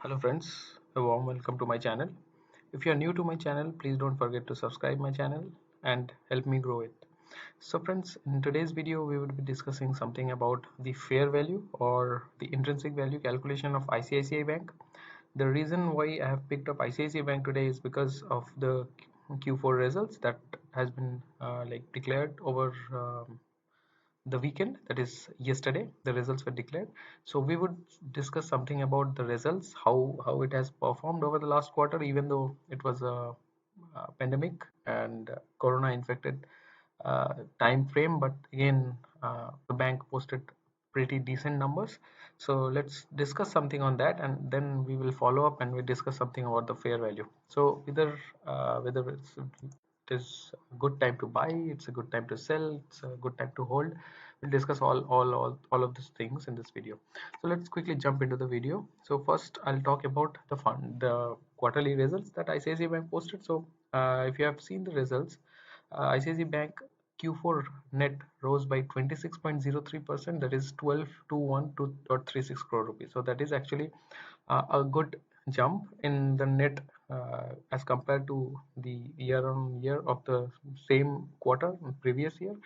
Hello friends, a warm welcome to my channel. If you are new to my channel, please don't forget to subscribe my channel and help me grow it. So friends, in today's video we will be discussing something about the fair value or the intrinsic value calculation of ICICI Bank. The reason why I have picked up ICICI Bank today is because of the Q4 results that has been declared over the weekend, that is yesterday the results were declared. So we would discuss something about the results, how it has performed over the last quarter, even though it was a pandemic and corona infected time frame, but again the bank posted pretty decent numbers. So let's discuss something on that, and then we will follow up and we discuss something about the fair value. So whether it is a good time to buy, it's a good time to sell, it's a good time to hold. We'll discuss all of these things in this video. So let's quickly jump into the video. So first I'll talk about the quarterly results that ICICI Bank posted. So if you have seen the results, ICICI Bank Q4 net rose by 26.03%, that is 12,212.36 crore rupees. So that is actually a good jump in the net as compared to the year on year of the same quarter previous year.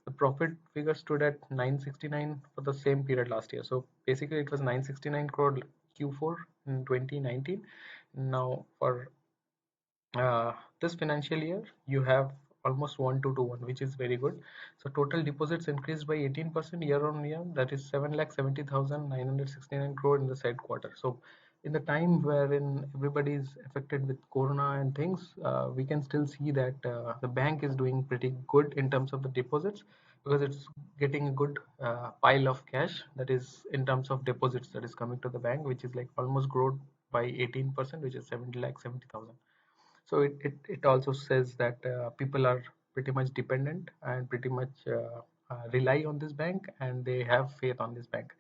The profit figure stood at 969 for the same period last year. So basically it was 969 crore Q4 in 2019. Now for this financial year you have almost 1 to 1, which is very good. So total deposits increased by 18% year on year, that is 7,70,969 crore in the said quarter. So in the time wherein everybody is affected with corona and things, we can still see that the bank is doing pretty good in terms of the deposits, because it's getting a good pile of cash, that is in terms of deposits that is coming to the bank, which is like almost growth by 18%, which is 70,70,000. So it also says that people are pretty much dependent and pretty much rely on this bank, and they have faith on this bank.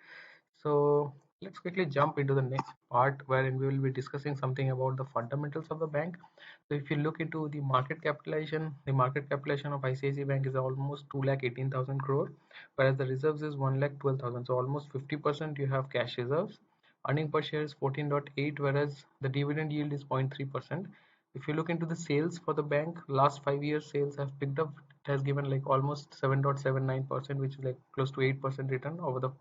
So let's quickly jump into the next part, wherein we will be discussing something about the fundamentals of the bank. So if you look into the market capitalization of ICICI Bank is almost 2,18,000 crore, whereas the reserves is 1,12,000. So almost 50% you have cash reserves. Earning per share is 14.8, whereas the dividend yield is 0.3%. If you look into the sales for the bank, last 5 years sales have picked up. It has given like almost 7.79%, which is like close to 8% return over the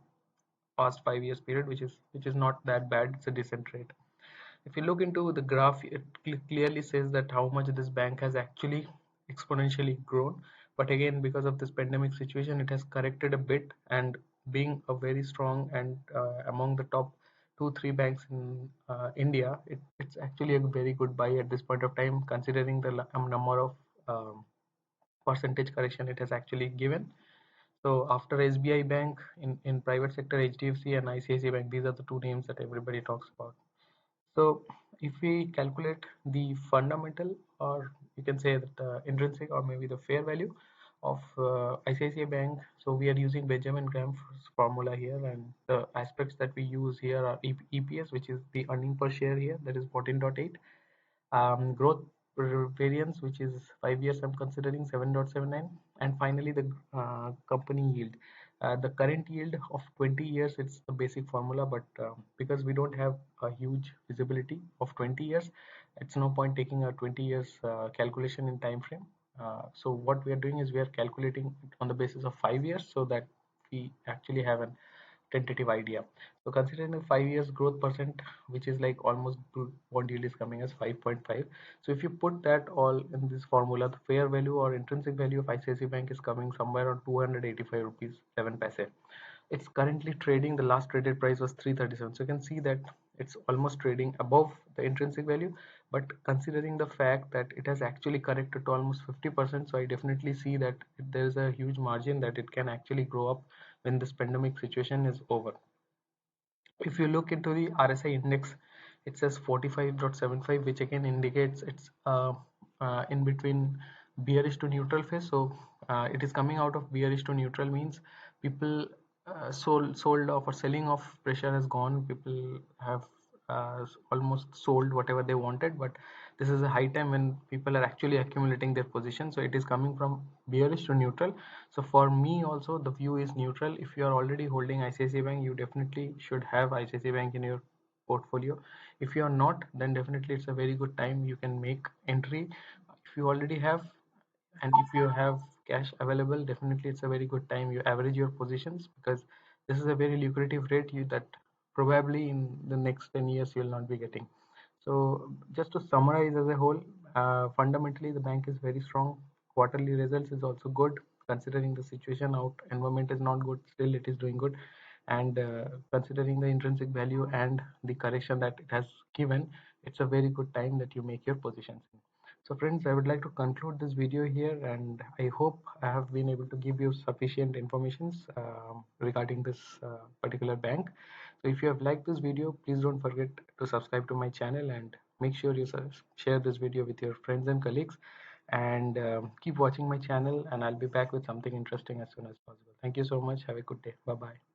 past 5 years period, which is not that bad. It's a decent rate. If you look into the graph, it clearly says that how much this bank has actually exponentially grown. But again, because of this pandemic situation, it has corrected a bit, and being a very strong and among the top 2 3 banks in India, it's actually a very good buy at this point of time, considering the number of percentage correction it has actually given. So after SBI Bank, in private sector, HDFC and ICICI Bank, these are the two names that everybody talks about. So if we calculate the fundamental, or you can say that intrinsic or maybe the fair value of ICICI Bank, so we are using Benjamin Graham's formula here, and the aspects that we use here are EPS, which is the earning per share here, that is 14.8. Growth variance, which is 5 years, I'm considering 7.79, and finally the company yield. The current yield of 20 years, it's the basic formula, but because we don't have a huge visibility of 20 years, it's no point taking a 20 years calculation in time frame. So what we are doing is we are calculating on the basis of 5 years, so that we actually have an tentative idea. So considering the 5 years growth percent, which is like almost bond yield is coming as 5.5. So if you put that all in this formula, the fair value or intrinsic value of ICICI Bank is coming somewhere on 285 rupees 7 paise. It's currently trading, the last traded price was 337. So you can see that it's almost trading above the intrinsic value, but considering the fact that it has actually corrected to almost 50%, so I definitely see that there is a huge margin that it can actually grow up when this pandemic situation is over. If you look into the RSI index, it says 45.75, which again indicates it's in between bearish to neutral phase. So it is coming out of bearish to neutral, means people sold off, or selling off pressure has gone. People have almost sold whatever they wanted, but this is a high time when people are actually accumulating their position. So it is coming from bearish to neutral. So for me also the view is neutral. If you are already holding ICICI Bank, you definitely should have ICICI Bank in your portfolio. If you are not, then definitely it's a very good time you can make entry. If you already have, and if you have cash available, definitely it's a very good time you average your positions, because this is a very lucrative rate you that probably in the next 10 years you will not be getting. So just to summarize as a whole, fundamentally the bank is very strong. Quarterly results is also good, considering the situation out environment is not good, still it is doing good. And considering the intrinsic value and the correction that it has given, it's a very good time that you make your positions. So friends, I would like to conclude this video here, and I hope I have been able to give you sufficient information regarding this particular bank. So if you have liked this video, please don't forget to subscribe to my channel, and make sure you share this video with your friends and colleagues, and keep watching my channel, and I'll be back with something interesting as soon as possible. Thank you so much. Have a good day. Bye bye.